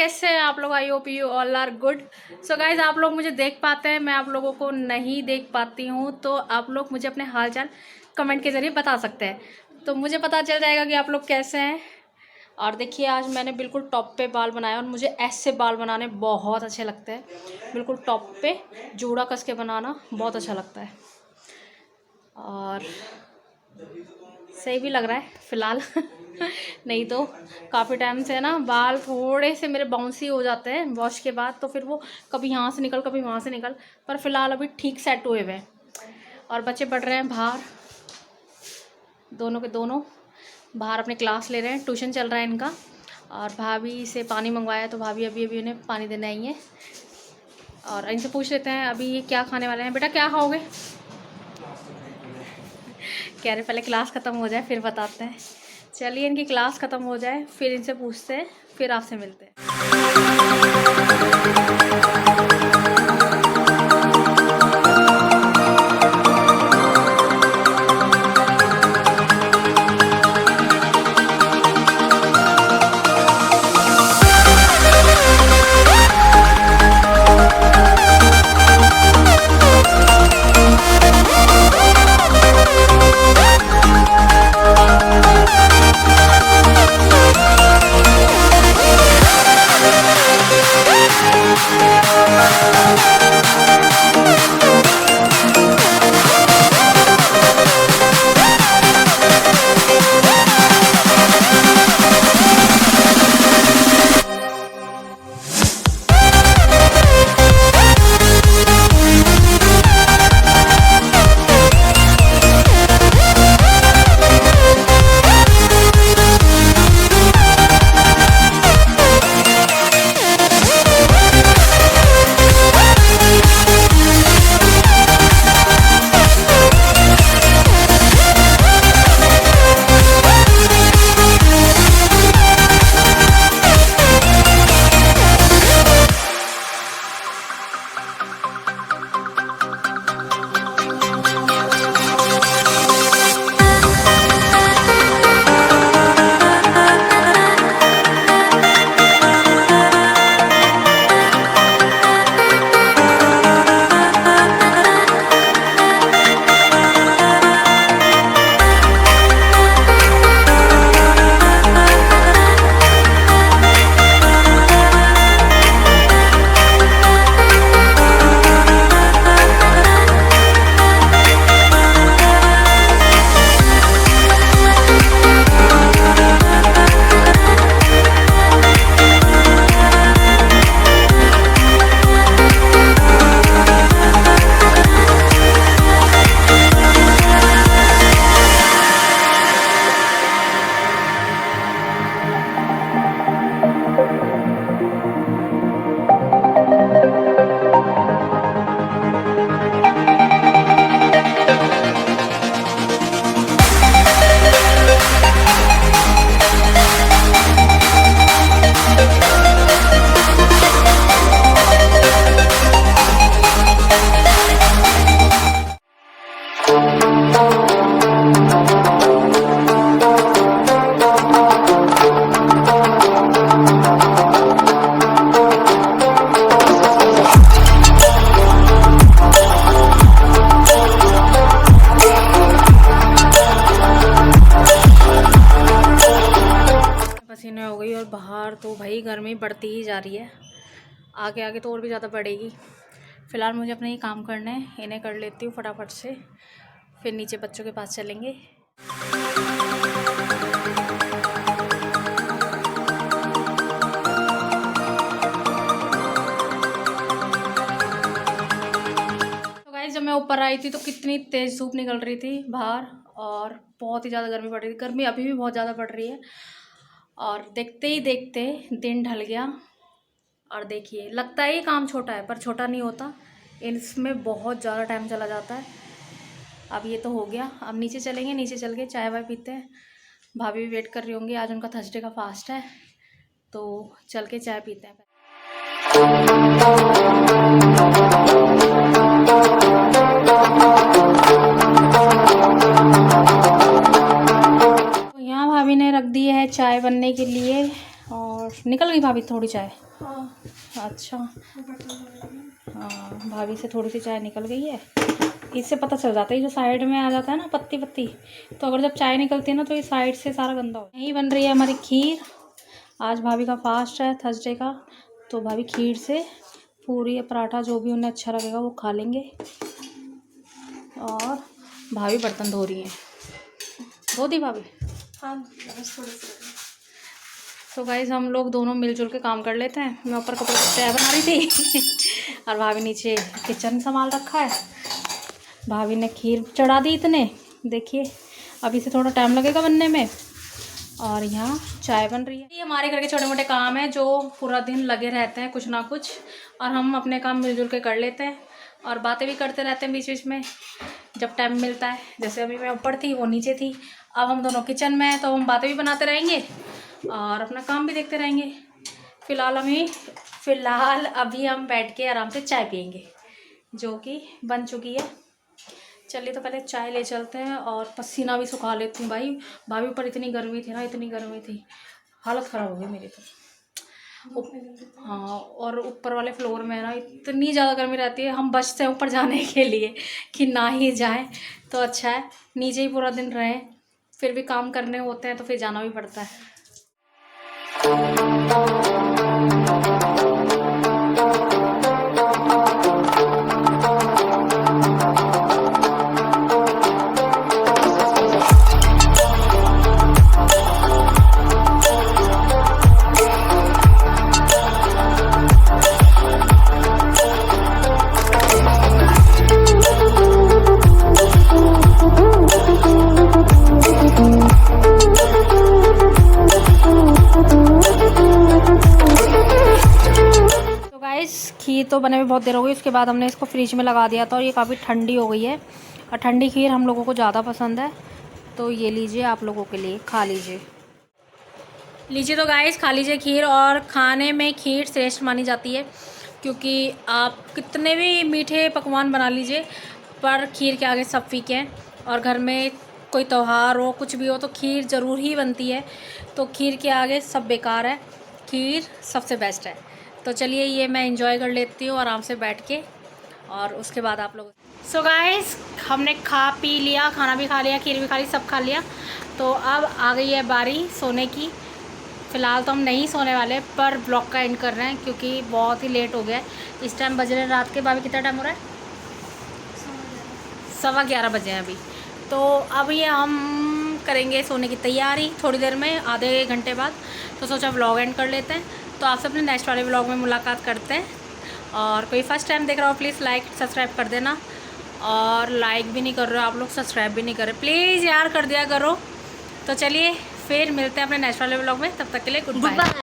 कैसे हैं आप लोग? I hope you all are good. So guys, आप लोग मुझे देख पाते हैं, मैं आप लोगों को नहीं देख पाती हूँ, तो आप लोग मुझे अपने हालचाल कमेंट के ज़रिए बता सकते हैं, तो मुझे पता चल जाएगा कि आप लोग कैसे हैं। और देखिए, आज मैंने बिल्कुल टॉप पे बाल बनाए और मुझे ऐसे बाल बनाने बहुत अच्छे लगते हैं। बिल्कुल टॉप पे जूड़ा कस के बनाना बहुत अच्छा लगता है और सही भी लग रहा है फ़िलहाल। नहीं तो काफ़ी टाइम से ना बाल थोड़े से मेरे बाउंसी हो जाते हैं वॉश के बाद, तो फिर वो कभी यहाँ से निकल कभी वहाँ से निकल, पर फ़िलहाल अभी ठीक सेट हुए हुए हैं। और बच्चे पढ़ रहे हैं बाहर, दोनों के दोनों बाहर अपनी क्लास ले रहे हैं, ट्यूशन चल रहा है इनका। और भाभी से पानी मंगवाया तो भाभी अभी अभी उन्हें पानी देने आई है। और इनसे पूछ लेते हैं अभी ये क्या खाने वाले हैं। बेटा क्या खाओगे? कह रहे पहले क्लास ख़त्म हो जाए फिर बताते हैं। चलिए इनकी क्लास ख़त्म हो जाए फिर इनसे पूछते हैं, फिर आपसे मिलते हैं। पसीने हो गई और बाहर तो भाई गर्मी बढ़ती ही जा रही है, आगे आगे तो और भी ज़्यादा बढ़ेगी। फ़िलहाल मुझे अपने ही काम करने हैं, इन्हें कर लेती हूँ फटाफट से, फिर नीचे बच्चों के पास चलेंगे। तो गाइस, जब मैं ऊपर आई थी तो कितनी तेज़ धूप निकल रही थी बाहर और बहुत ही ज़्यादा गर्मी पड़ रही थी। गर्मी अभी भी बहुत ज़्यादा पड़ रही है और देखते ही देखते दिन ढल गया। और देखिए, लगता है ये काम छोटा है पर छोटा नहीं होता, इसमें बहुत ज़्यादा टाइम चला जाता है। अब ये तो हो गया, अब नीचे चलेंगे, नीचे चल के चाय वाय पीते हैं। भाभी भी वेट कर रही होंगी, आज उनका थर्सडे का फास्ट है, तो चल के चाय पीते हैं। तो यहाँ भाभी ने रख दी है चाय बनने के लिए और निकल गई भाभी थोड़ी चाय? हाँ। अच्छा, हाँ भाभी से थोड़ी सी चाय निकल गई है। इससे पता चल जाता है, जो साइड में आ जाता है ना पत्ती पत्ती, तो अगर जब चाय निकलती है ना तो ये साइड से सारा गंदा हो। यही बन रही है हमारी खीर। आज भाभी का फास्ट है थर्सडे का, तो भाभी खीर से पूरी या पराठा जो भी उन्हें अच्छा लगेगा वो खा लेंगे। और भाभी बर्तन धो रही हैं। धो दी भाभी? हाँ बस थोड़ी सी। तो गाइज़ हम लोग दोनों मिलजुल के काम कर लेते हैं। मैं ऊपर कपड़े की चाय बना रही थी और भाभी नीचे किचन संभाल रखा है। भाभी ने खीर चढ़ा दी इतने, देखिए अभी से थोड़ा टाइम लगेगा बनने में। और यहाँ चाय बन रही है। ये हमारे घर के छोटे मोटे काम हैं जो पूरा दिन लगे रहते हैं कुछ ना कुछ, और हम अपने काम मिलजुल के कर लेते हैं और बातें भी करते रहते हैं बीच बीच में जब टाइम मिलता है। जैसे अभी मैं ऊपर थी, वो नीचे थी, अब हम दोनों किचन में हैं, तो हम बातें भी बनाते रहेंगे और अपना काम भी देखते रहेंगे। फ़िलहाल अभी हम बैठ के आराम से चाय पियेंगे जो कि बन चुकी है। चलिए तो पहले चाय ले चलते हैं और पसीना भी सुखा लेती हूँ। भाभी ऊपर इतनी गर्मी थी ना, इतनी गर्मी थी, हालत ख़राब हो गई मेरी तो। हाँ, और ऊपर वाले फ्लोर में ना इतनी ज़्यादा गर्मी रहती है, हम बचते हैं ऊपर जाने के लिए कि ना ही जाएं तो अच्छा है, नीचे ही पूरा दिन रहें। फिर भी काम करने होते हैं तो फिर जाना भी पड़ता है। खीर तो बने में बहुत देर हो गई, उसके बाद हमने इसको फ्रिज में लगा दिया था और ये काफ़ी ठंडी हो गई है। और ठंडी खीर हम लोगों को ज़्यादा पसंद है, तो ये लीजिए आप लोगों के लिए, खा लीजिए। लीजिए तो गाइस खा लीजिए खीर। और खाने में खीर श्रेष्ठ मानी जाती है, क्योंकि आप कितने भी मीठे पकवान बना लीजिए पर खीर के आगे सब फीके हैं। और घर में कोई त्यौहार हो, कुछ भी हो, तो खीर ज़रूर ही बनती है, तो खीर के आगे सब बेकार है, खीर सबसे बेस्ट है। तो चलिए ये मैं एंजॉय कर लेती हूँ आराम से बैठ के, और उसके बाद आप लोग। सो गाइस हमने खा पी लिया, खाना भी खा लिया, खीर भी खा ली, सब खा लिया। तो अब आ गई है बारी सोने की। फ़िलहाल तो हम नहीं सोने वाले, पर ब्लॉग का एंड कर रहे हैं क्योंकि बहुत ही लेट हो गया है। इस टाइम बज रहे हैं रात के, भाभी कितना टाइम हो रहा है? 11:15 बजे हैं अभी। तो अब ये हम करेंगे सोने की तैयारी थोड़ी देर में, आधे घंटे बाद। तो सोचा ब्लॉग एंड कर लेते हैं। तो आपसे अपने नेक्स्ट वाले ब्लॉग में मुलाकात करते हैं। और कोई फर्स्ट टाइम देख रहा हो प्लीज़ लाइक सब्सक्राइब कर देना। और लाइक भी नहीं कर रहे हो आप लोग, सब्सक्राइब भी नहीं कर रहे, प्लीज़ यार कर दिया करो। तो चलिए फिर मिलते हैं अपने नेक्स्ट वाले ब्लॉग में, तब तक के लिए गुड बाय।